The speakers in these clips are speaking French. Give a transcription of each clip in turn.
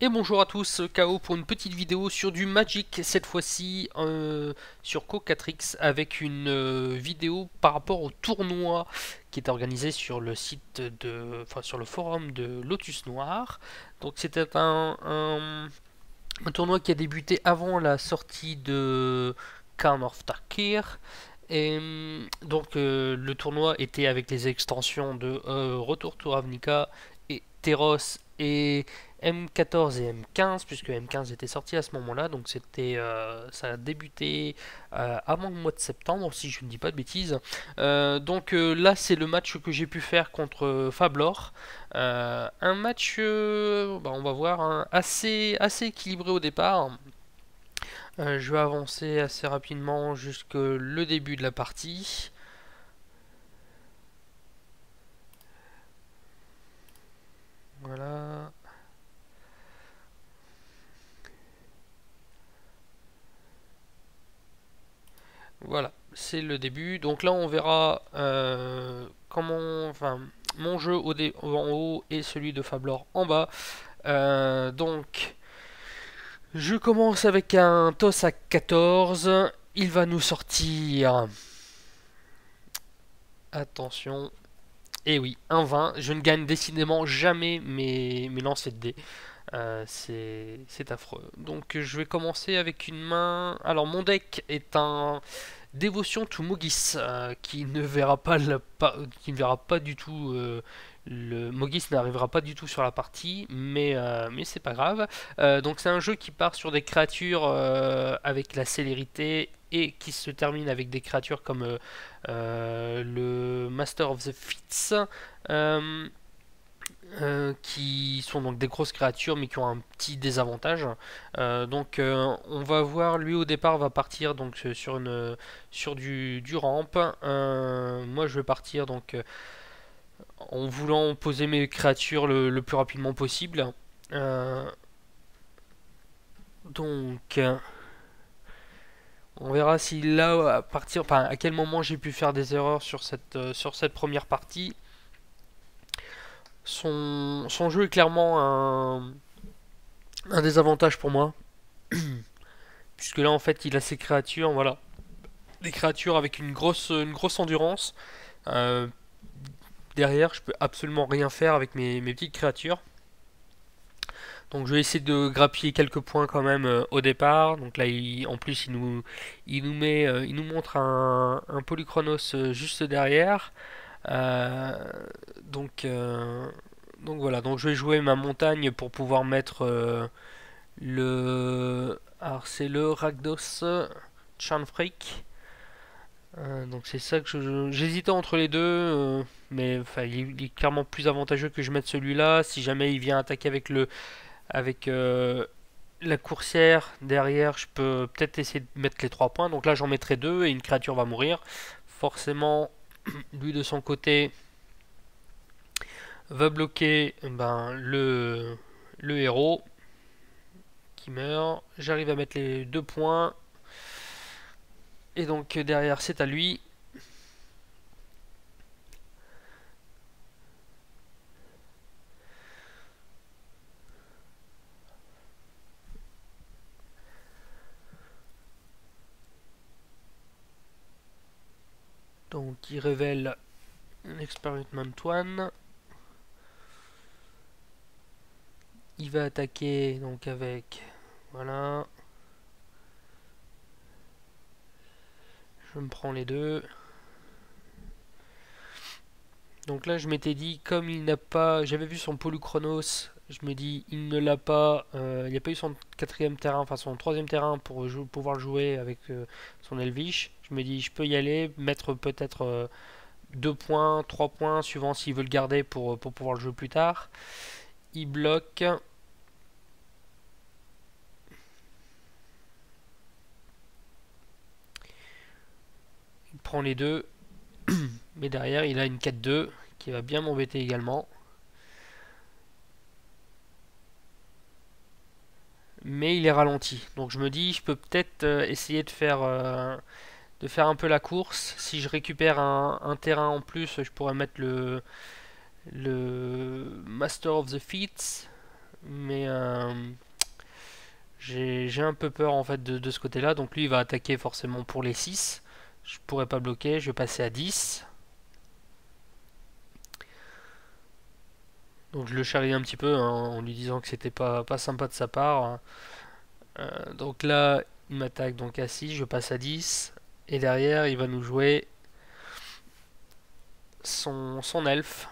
Et bonjour à tous, KO pour une petite vidéo sur du Magic, cette fois-ci sur Co4X avec une vidéo par rapport au tournoi qui est organisé sur le site enfin sur le forum de Lotus Noir. Donc c'était un tournoi qui a débuté avant la sortie de Khan of Tarkir. Et donc le tournoi était avec les extensions de Retour to Ravnica et Teros et M14 et M15, puisque M15 était sorti à ce moment-là, donc ça a débuté avant le mois de septembre, si je ne dis pas de bêtises. Donc là, c'est le match que j'ai pu faire contre Fablor. Un match, on va voir, hein, assez équilibré au départ. Je vais avancer assez rapidement jusque le début de la partie. Voilà. Voilà, c'est le début. Donc là, on verra enfin, mon jeu en haut et celui de Fablor en bas. Donc, je commence avec un toss à 14. Il va nous sortir. Attention. Et oui, un 20. Je ne gagne décidément jamais mes lancers de dés. C'est affreux. Donc je vais commencer avec une main. Alors mon deck est un Dévotion to Mogis qui ne verra pas du tout le Mogis n'arrivera pas du tout sur la partie, mais c'est pas grave. Donc c'est un jeu qui part sur des créatures avec la célérité et qui se termine avec des créatures comme le Master of the Fits. Euh, qui sont donc des grosses créatures mais qui ont un petit désavantage. On va voir, lui au départ va partir donc sur du ramp. Moi je vais partir en voulant poser mes créatures le plus rapidement possible. Euh, donc on verra si là à partir, enfin à quel moment j'ai pu faire des erreurs sur cette première partie. Son jeu est clairement un désavantage pour moi. Puisque là en fait il a ses créatures, voilà. Des créatures avec une grosse endurance. Euh, Derrière je peux absolument rien faire avec mes petites créatures. Donc je vais essayer de grappiller quelques points quand même au départ. Donc là en plus il nous montre un Polychronos juste derrière. Euh, donc, euh, donc voilà, donc je vais jouer ma montagne pour pouvoir mettre alors c'est le Rakdos Chanfreak. Donc c'est ça que j'hésitais entre les deux, mais enfin, il est clairement plus avantageux que je mette celui-là. Si jamais il vient attaquer avec la coursière derrière, je peux peut-être essayer de mettre les 3 points. Donc là j'en mettrai deux et une créature va mourir. Forcément, lui de son côté va bloquer le héros qui meurt. J'arrive à mettre les 2 points. Et donc derrière c'est à lui. Donc il révèle Experiment One. Il va attaquer donc avec... Voilà. Je me prends les deux. Donc là je m'étais dit, comme il n'a pas... J'avais vu son Polychronos. Je me dis, il ne l'a pas... il n'a pas eu son quatrième terrain, enfin son troisième terrain pour pouvoir le jouer avec son Elvish. Je me dis, je peux y aller, mettre peut-être 2 points, 3 points, suivant s'il veut le garder pour pouvoir le jouer plus tard. Il bloque. Il prend les deux. Mais derrière, il a une 4-2 qui va bien m'embêter également. Mais il est ralenti. Donc je me dis, je peux peut-être essayer de faire un peu la course. Si je récupère un terrain en plus, je pourrais mettre le Master of the Feats. Mais j'ai un peu peur en fait de ce côté-là. Donc lui il va attaquer forcément pour les 6. Je pourrais pas bloquer, je vais passer à 10. Donc je le charrie un petit peu hein, en lui disant que c'était pas sympa de sa part. Donc là il m'attaque donc à 6, je passe à 10. Et derrière il va nous jouer son elfe.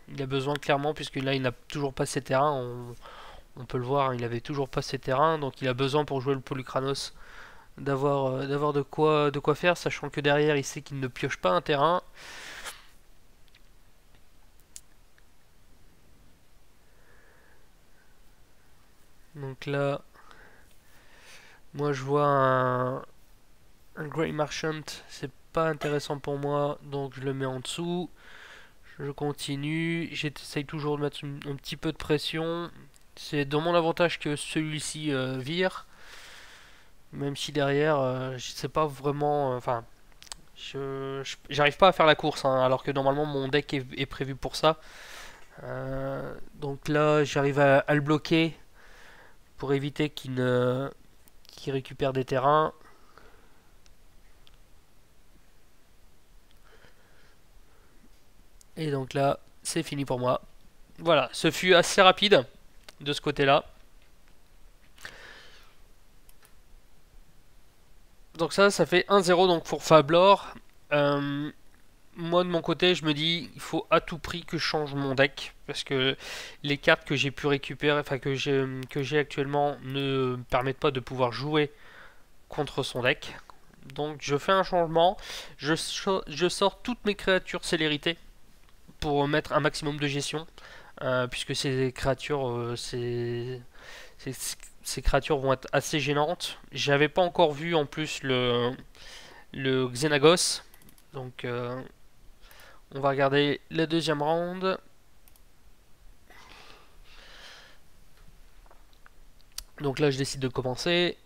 Il a besoin clairement, puisque là il n'a toujours pas ses terrains, on peut le voir, hein, il avait toujours pas ses terrains, donc il a besoin pour jouer le Polychronos d'avoir de quoi faire, sachant que derrière il sait qu'il ne pioche pas un terrain. Donc là, moi je vois un Grey Marchant, c'est pas intéressant pour moi, donc je le mets en dessous. Je continue, j'essaye toujours de mettre un petit peu de pression. C'est dans mon avantage que celui-ci vire. Même si derrière, je sais pas vraiment. Enfin, j'arrive pas à faire la course, hein, alors que normalement mon deck est prévu pour ça. Donc là, j'arrive à le bloquer pour éviter qu'il récupère des terrains. Et donc là, c'est fini pour moi. Voilà, ce fut assez rapide de ce côté-là. Donc ça fait 1-0 donc pour Fablor. Moi de mon côté, je me dis il faut à tout prix que je change mon deck parce que les cartes que j'ai pu récupérer, enfin que j'ai actuellement ne me permettent pas de pouvoir jouer contre son deck. Donc je fais un changement, je sors toutes mes créatures célérité pour mettre un maximum de gestion, puisque ces créatures, ces créatures vont être assez gênantes. J'avais pas encore vu en plus le Xenagos, donc on va regarder la deuxième round. Donc là je décide de commencer.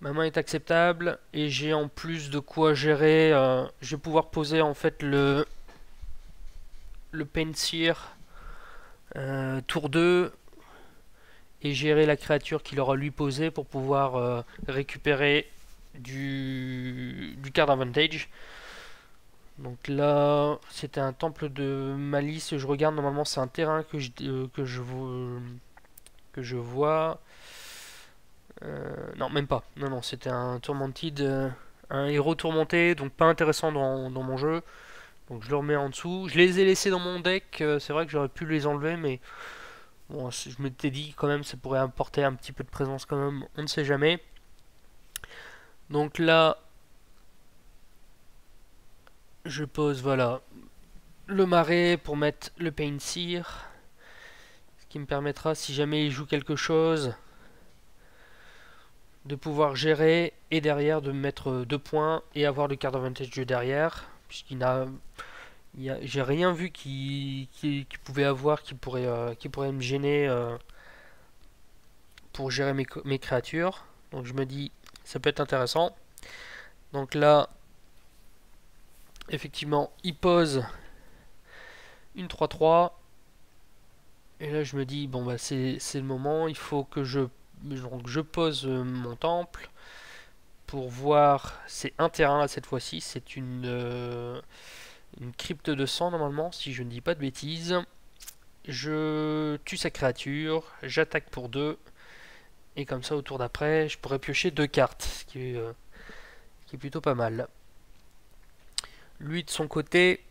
Ma main est acceptable et j'ai en plus de quoi gérer. Je vais pouvoir poser en fait le Penseer tour 2 et gérer la créature qu'il aura lui posée pour pouvoir récupérer du card advantage. Donc là, c'était un temple de malice. Je regarde, normalement, c'est un terrain que je vois. Non, même pas. Non, non, c'était un Tourmented, un héros tourmenté, donc pas intéressant dans mon jeu. Donc je le remets en dessous. Je les ai laissés dans mon deck. C'est vrai que j'aurais pu les enlever, mais bon, je m'étais dit quand même, ça pourrait apporter un petit peu de présence quand même. On ne sait jamais. Donc là, je pose, voilà, le marais pour mettre le Penseer. Ce qui me permettra, si jamais il joue quelque chose, de pouvoir gérer et derrière de mettre 2 points et avoir le card advantage derrière. Puisqu'il n'a. J'ai rien vu qui pouvait avoir qui pourrait me gêner pour gérer mes créatures. Donc je me dis, ça peut être intéressant. Donc là, effectivement, il pose une 3-3. Et là, je me dis, bon, bah, c'est le moment. Il faut que donc, je pose mon temple pour voir. C'est un terrain là cette fois-ci. C'est une crypte de sang normalement, si je ne dis pas de bêtises. Je tue sa créature. J'attaque pour 2. Et comme ça, au tour d'après, je pourrais piocher 2 cartes. Ce qui est plutôt pas mal. Lui, de son côté,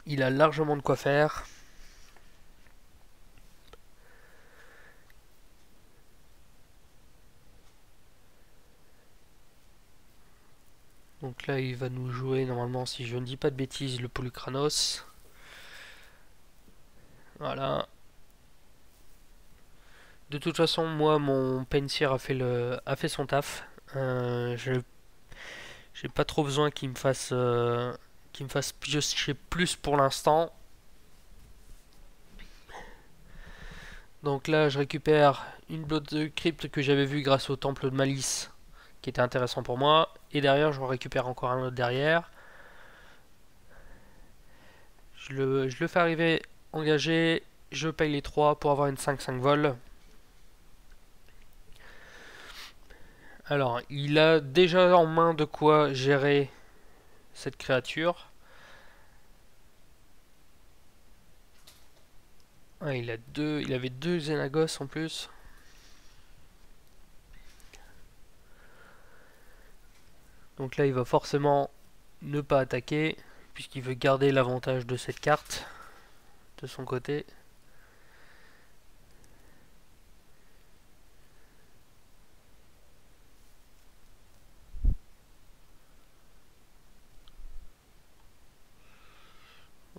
il a largement de quoi faire. Donc là, il va nous jouer, normalement, si je ne dis pas de bêtises, le Polychronos. Voilà. De toute façon, moi, mon Penseer a fait son taf. J'ai pas trop besoin qu'il me fasse piocher plus pour l'instant. Donc là, je récupère une blotte de crypte que j'avais vue grâce au temple de malice, qui était intéressant pour moi. Et derrière, je récupère encore un autre derrière. Je le fais arriver engagé. je paye les 3 pour avoir une 5-5 vol. Alors, il a déjà en main de quoi gérer cette créature. Ah, il avait deux Xenagos en plus. Donc là, il va forcément ne pas attaquer, puisqu'il veut garder l'avantage de cette carte de son côté.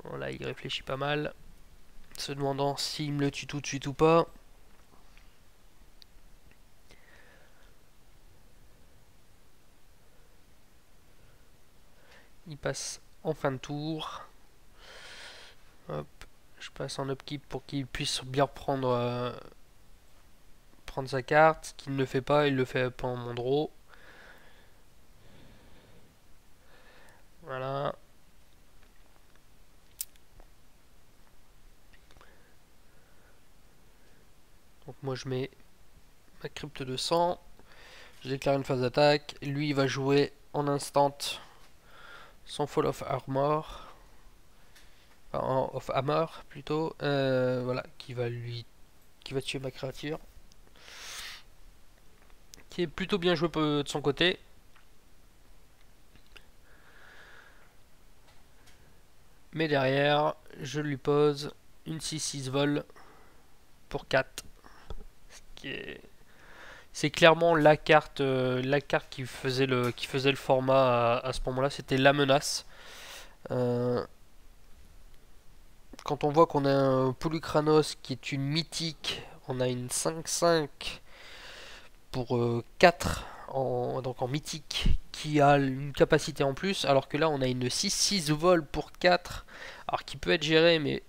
Bon, là, il réfléchit pas mal, se demandant s'il me le tue tout de suite ou pas. Il passe en fin de tour. Hop, je passe en upkeep pour qu'il puisse bien prendre sa carte. Qu'il ne le fait pas, il le fait pendant mon draw. Voilà. Donc moi je mets ma crypte de sang. Je déclare une phase d'attaque. Lui il va jouer en instant son Fall of Armor. Enfin, of Armor plutôt. Voilà, qui va tuer ma créature. Qui est plutôt bien joué de son côté. Mais derrière, je lui pose une 6-6 vol pour 4. C'est clairement la carte qui faisait le format à ce moment-là. C'était la menace. Quand on voit qu'on a un Polukranos qui est une mythique, on a une 5-5 pour 4 donc en mythique qui a une capacité en plus, alors que là on a une 6-6 vol pour 4, alors qui peut être géré, mais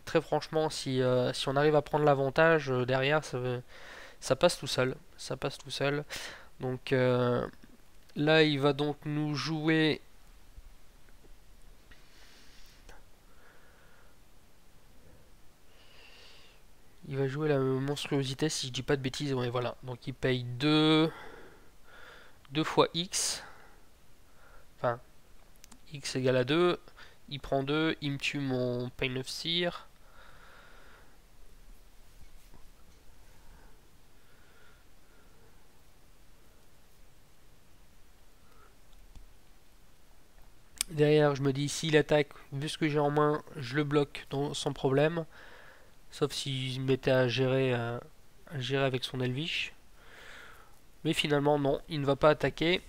très franchement si on arrive à prendre l'avantage derrière, ça passe tout seul. Ça passe tout seul. Donc là il va donc nous jouer la monstruosité si je dis pas de bêtises. Ouais, voilà. Donc il paye 2 fois X. Enfin, X égale à 2. Il prend 2. Il me tue mon Pain of Seer. Derrière, je me dis, s'il attaque, vu ce que j'ai en main, je le bloque sans problème. Sauf s'il mettait à gérer avec son Elvish. Mais finalement, non, il ne va pas attaquer.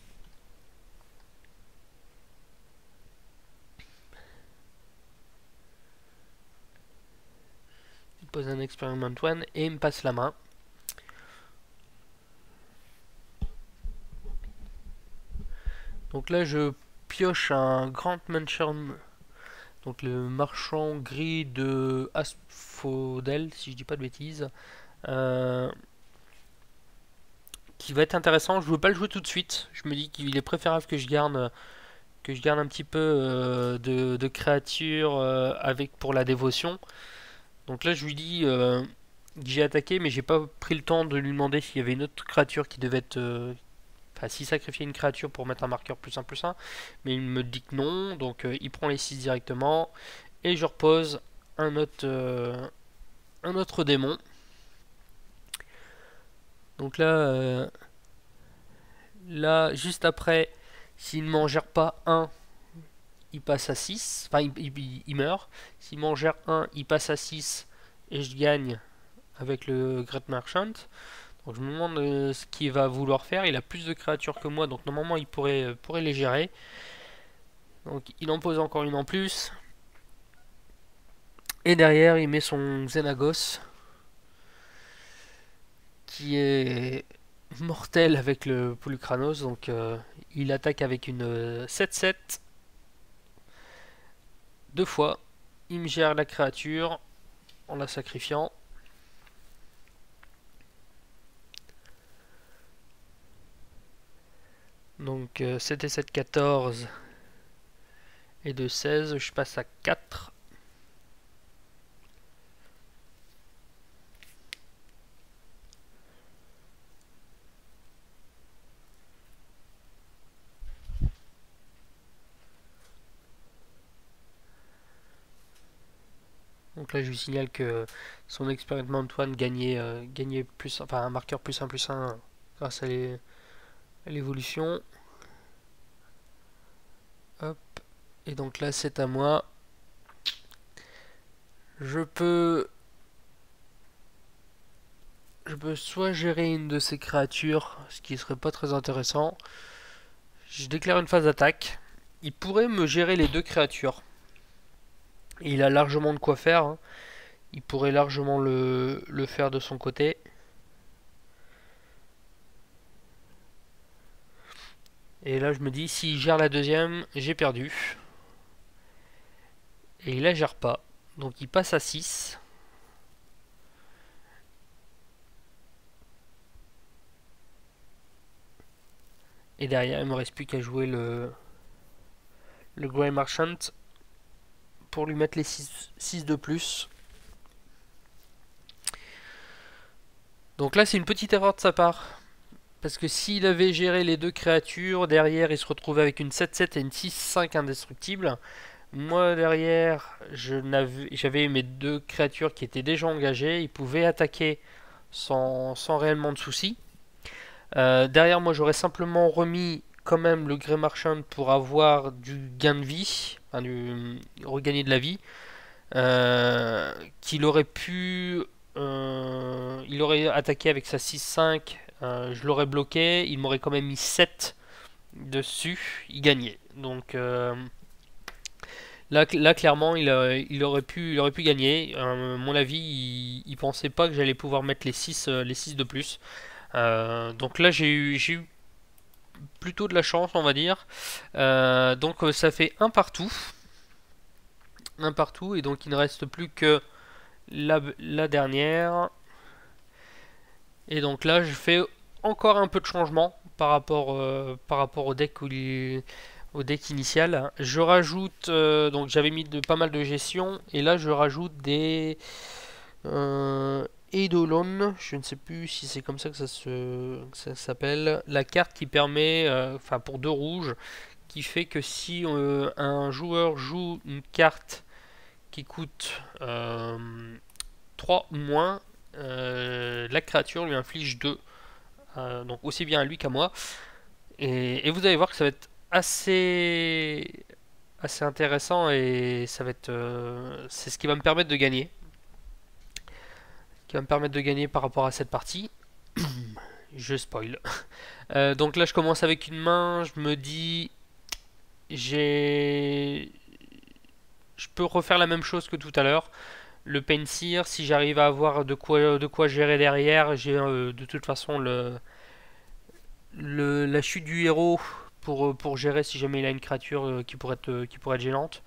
Il pose un Experiment One et il me passe la main. Donc là, je pioche un Grand Mansion, donc le marchand gris de Asphodel, si je dis pas de bêtises, qui va être intéressant. Je ne veux pas le jouer tout de suite. Je me dis qu'il est préférable que je garde un petit peu de créatures pour la dévotion. Donc là, je lui dis que j'ai attaqué, mais j'ai pas pris le temps de lui demander s'il y avait une autre créature qui devait être enfin, s'il sacrifiait une créature pour mettre un marqueur +1/+1, mais il me dit que non, donc il prend les 6 directement, et je repose un autre démon. Donc là, juste après, s'il ne m'en gère pas un, il passe à 6, enfin il meurt. S'il m'en gère un, il passe à 6, et je gagne avec le Great Merchant. Donc je me demande ce qu'il va vouloir faire. Il a plus de créatures que moi, donc normalement il pourrait les gérer. Donc il en pose encore une en plus. Et derrière il met son Xenagos, qui est mortel avec le Polukranos. Donc il attaque avec une 7-7. Deux fois. Il me gère la créature en la sacrifiant. Donc c'était 7-14 et de 16, je passe à 4. Donc là je lui signale que son Experiment One gagnait plus, enfin un marqueur +1/+1 grâce à l'évolution. Hop. Et donc là c'est à moi. Je peux soit gérer une de ces créatures, ce qui serait pas très intéressant. Je déclare une phase d'attaque. Il pourrait me gérer les deux créatures. Et il a largement de quoi faire, hein. Il pourrait largement le faire de son côté. Et là je me dis, s'il gère la deuxième, j'ai perdu. Et il la gère pas. Donc il passe à 6. Et derrière, il me reste plus qu'à jouer le Grey Marchant pour lui mettre les 6 de plus. Donc là, c'est une petite erreur de sa part. Parce que s'il avait géré les deux créatures, derrière, il se retrouvait avec une 7-7 et une 6-5 indestructible. Moi, derrière, j'avais mes deux créatures qui étaient déjà engagées. Ils pouvaient attaquer sans réellement de soucis. Derrière, moi, j'aurais simplement remis quand même le Grey Marchand pour avoir du gain de vie, enfin, regagner de la vie, qu'il aurait pu, il aurait attaqué avec sa 6-5, je l'aurais bloqué, il m'aurait quand même mis 7 dessus, il gagnait. Donc là clairement, il aurait pu gagner. À mon avis, il pensait pas que j'allais pouvoir mettre les 6 de plus. Donc là, j'ai eu plutôt de la chance, on va dire. Donc ça fait un partout. Un partout, et donc il ne reste plus que la dernière. Et donc là, je fais encore un peu de changement par rapport au deck initial. Je rajoute, donc j'avais mis pas mal de gestion, et là je rajoute des Eidolon, je ne sais plus si c'est comme ça que ça s'appelle, la carte qui permet, enfin pour 2 rouges, qui fait que si un joueur joue une carte qui coûte 3 ou moins, la créature lui inflige 2. Donc aussi bien à lui qu'à moi. Et vous allez voir que ça va être assez intéressant, et ça va être c'est ce qui va me permettre de gagner. Qui va me permettre de gagner par rapport à cette partie. Je spoil. Donc là je commence avec une main, je me dis je peux refaire la même chose que tout à l'heure. Le Pensir, si j'arrive à avoir de quoi gérer derrière, j'ai de toute façon la chute du héros pour gérer si jamais il a une créature qui pourrait être gênante.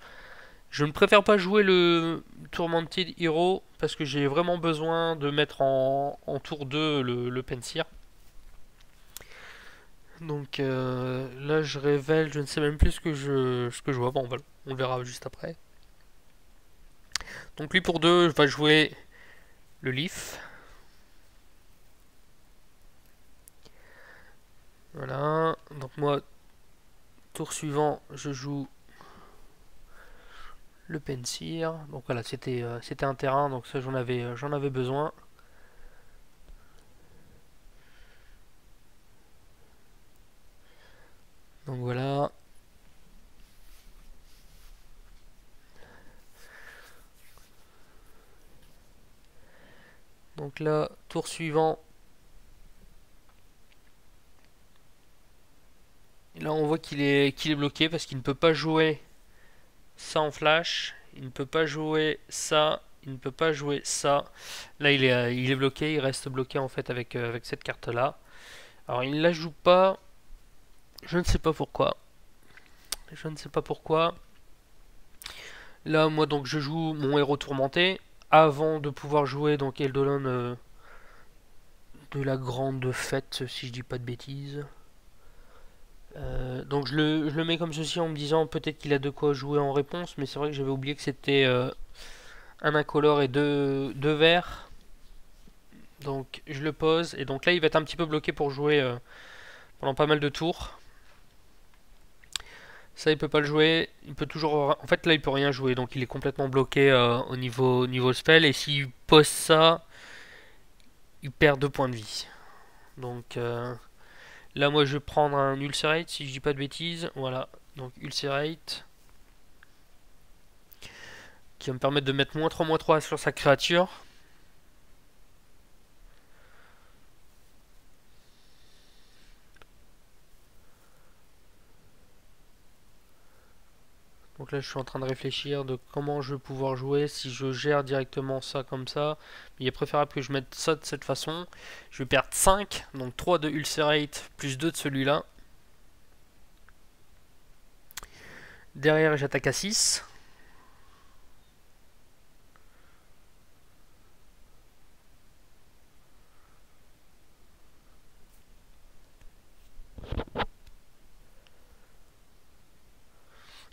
Je ne préfère pas jouer le Tourmented Hero parce que j'ai vraiment besoin de mettre en tour 2 le Pensir. Donc là je révèle, je ne sais même plus ce que je vois, bon on le verra juste après. Donc lui pour 2 va jouer le Leaf. Voilà, donc moi tour suivant je joue le Pensir. Donc voilà, c'était un terrain, donc ça j'en avais besoin. Donc voilà. Donc là, tour suivant. Et là on voit qu'il est bloqué parce qu'il ne peut pas jouer ça en flash. Il ne peut pas jouer ça. Il ne peut pas jouer ça. Là il est bloqué, il reste bloqué en fait avec cette carte là. Alors il ne la joue pas. Je ne sais pas pourquoi. Je ne sais pas pourquoi. Là moi donc je joue mon héros tourmenté avant de pouvoir jouer donc Eldolon de la grande fête, si je dis pas de bêtises. Donc je le mets comme ceci en me disant peut-être qu'il a de quoi jouer en réponse, mais c'est vrai que j'avais oublié que c'était un incolore et deux verts. Donc je le pose, et donc là il va être un petit peu bloqué pour jouer pendant pas mal de tours. Ça, il peut pas le jouer. Il peut toujours. En fait, là, il peut rien jouer, donc il est complètement bloqué au niveau spell. Et s'il pose ça, il perd 2 points de vie. Donc là, moi, je vais prendre un Ulcerate, si je dis pas de bêtises. Voilà. Donc Ulcerate, qui va me permettre de mettre -3/-3 sur sa créature. Donc là, je suis en train de réfléchir de comment je vais pouvoir jouer, si je gère directement ça comme ça. Il est préférable que je mette ça de cette façon. Je vais perdre 5, donc 3 de Ulcerate, plus 2 de celui-là. Derrière, j'attaque à 6.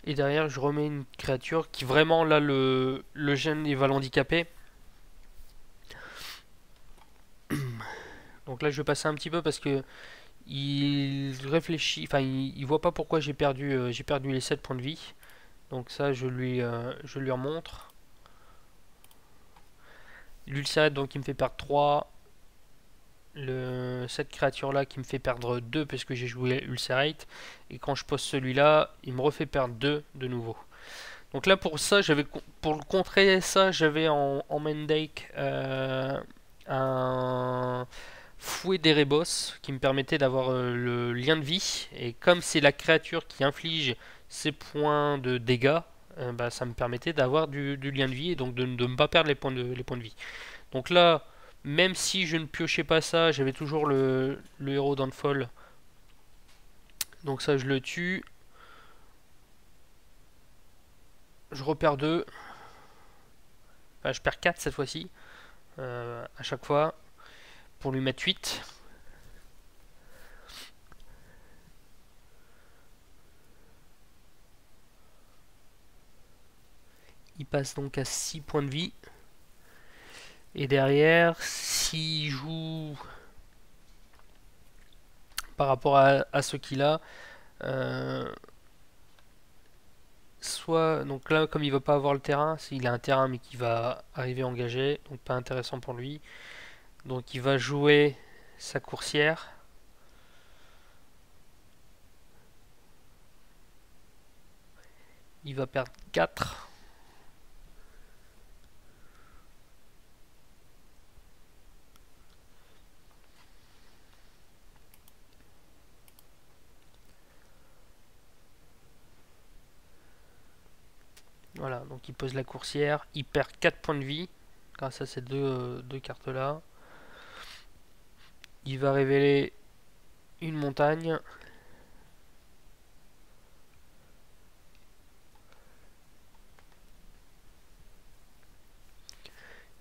Et derrière, je remets une créature qui vraiment, là, le gène, il va l'handicaper. Donc là, je vais passer un petit peu parce que il réfléchit, enfin, il voit pas pourquoi j'ai perdu les 7 points de vie. Donc ça, je lui remontre. L'ulcérate, donc, il me fait perdre 3. Cette créature là qui me fait perdre 2 parce que j'ai joué Ulcerate, et quand je pose celui-là il me refait perdre 2 de nouveau. Donc là pour ça pour le contrer ça, j'avais en main deck un fouet d'Erebos qui me permettait d'avoir le lien de vie, et comme c'est la créature qui inflige ses points de dégâts, bah, ça me permettait d'avoir du lien de vie et donc de ne pas perdre les points de vie. Donc là, même si je ne piochais pas ça, j'avais toujours le héros Downfall. Donc ça, je le tue. Je repère 2. Enfin, je perds 4 cette fois-ci. À chaque fois. Pour lui mettre 8. Il passe donc à 6 points de vie. Et derrière, s'il joue par rapport à ce qu'il a, soit, donc là, comme il va pas avoir le terrain, s'il a un terrain mais qui va arriver engagé, donc pas intéressant pour lui. Donc il va jouer sa coursière. Il va perdre 4. Voilà, donc il pose la coursière, il perd 4 points de vie grâce à ces deux cartes là. Il va révéler une montagne.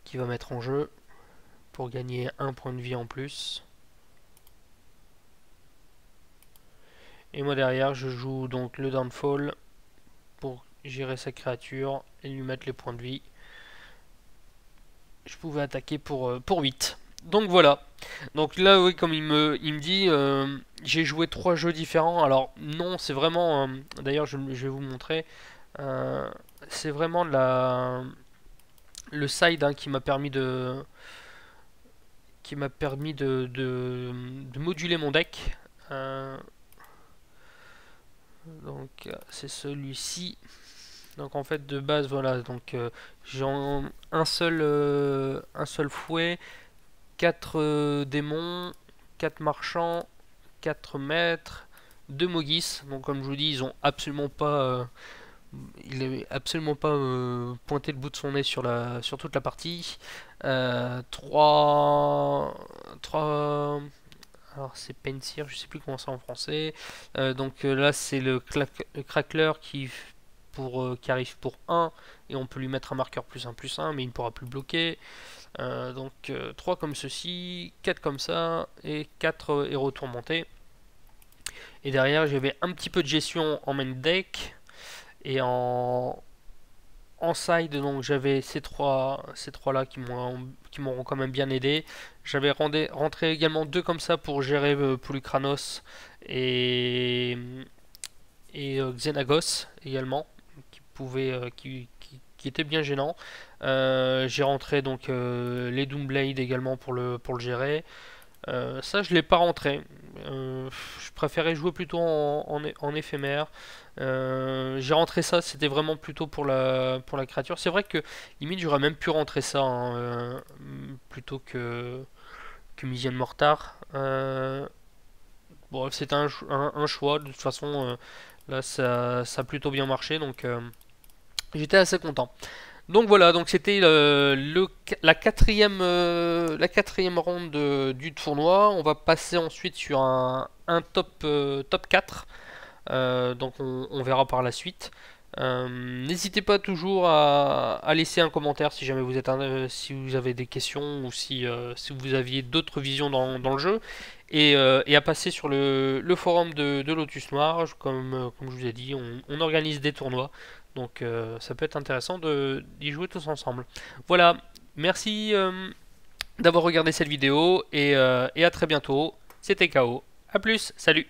Qui va mettre en jeu pour gagner un point de vie en plus. Et moi derrière je joue donc le Downfall pour gérer sa créature et lui mettre les points de vie. Je pouvais attaquer pour 8. Donc voilà. Donc là, oui, comme il me dit, j'ai joué 3 jeux différents. Alors non, c'est vraiment... D'ailleurs, je vais vous montrer. Euh, c'est vraiment le side hein, qui m'a permis de moduler mon deck. Donc c'est celui-ci. Donc en fait de base voilà, donc j'ai un seul fouet, 4 démons, 4 marchands, 4 maîtres, 2 Mogis. Donc comme je vous dis, ils ont absolument pas il est absolument pas pointé le bout de son nez sur toute la partie. 3 alors c'est Pensir, je sais plus comment c'est en français. Donc là c'est le crackler qui arrive pour 1 et on peut lui mettre un marqueur +1/+1 mais il ne pourra plus bloquer. Donc 3 comme ceci, 4 comme ça et 4 héros tourmentés. Et derrière j'avais un petit peu de gestion en main deck et en side, donc j'avais ces trois là qui m'auront quand même bien aidé. J'avais rentré également 2 comme ça pour gérer Polykranos et et Xenagos également, qui était bien gênant. J'ai rentré donc les Doomblade également pour le gérer. Ça, je l'ai pas rentré. Je préférais jouer plutôt en éphémère. J'ai rentré ça, c'était vraiment plutôt pour la créature. C'est vrai que limite j'aurais même pu rentrer ça hein, plutôt que Mission Mortar. Bon, c'est un choix. De toute façon, là ça a plutôt bien marché, donc j'étais assez content. Donc voilà, donc c'était la quatrième ronde du tournoi. On va passer ensuite sur un top 4. Donc on verra par la suite. N'hésitez pas toujours à laisser un commentaire si jamais si vous avez des questions ou si vous aviez d'autres visions dans le jeu. Et à passer sur le forum de Lotus Noir. Comme je vous ai dit, on organise des tournois. Donc ça peut être intéressant d'y jouer tous ensemble. Voilà, merci d'avoir regardé cette vidéo et à très bientôt. C'était KO. A plus, salut.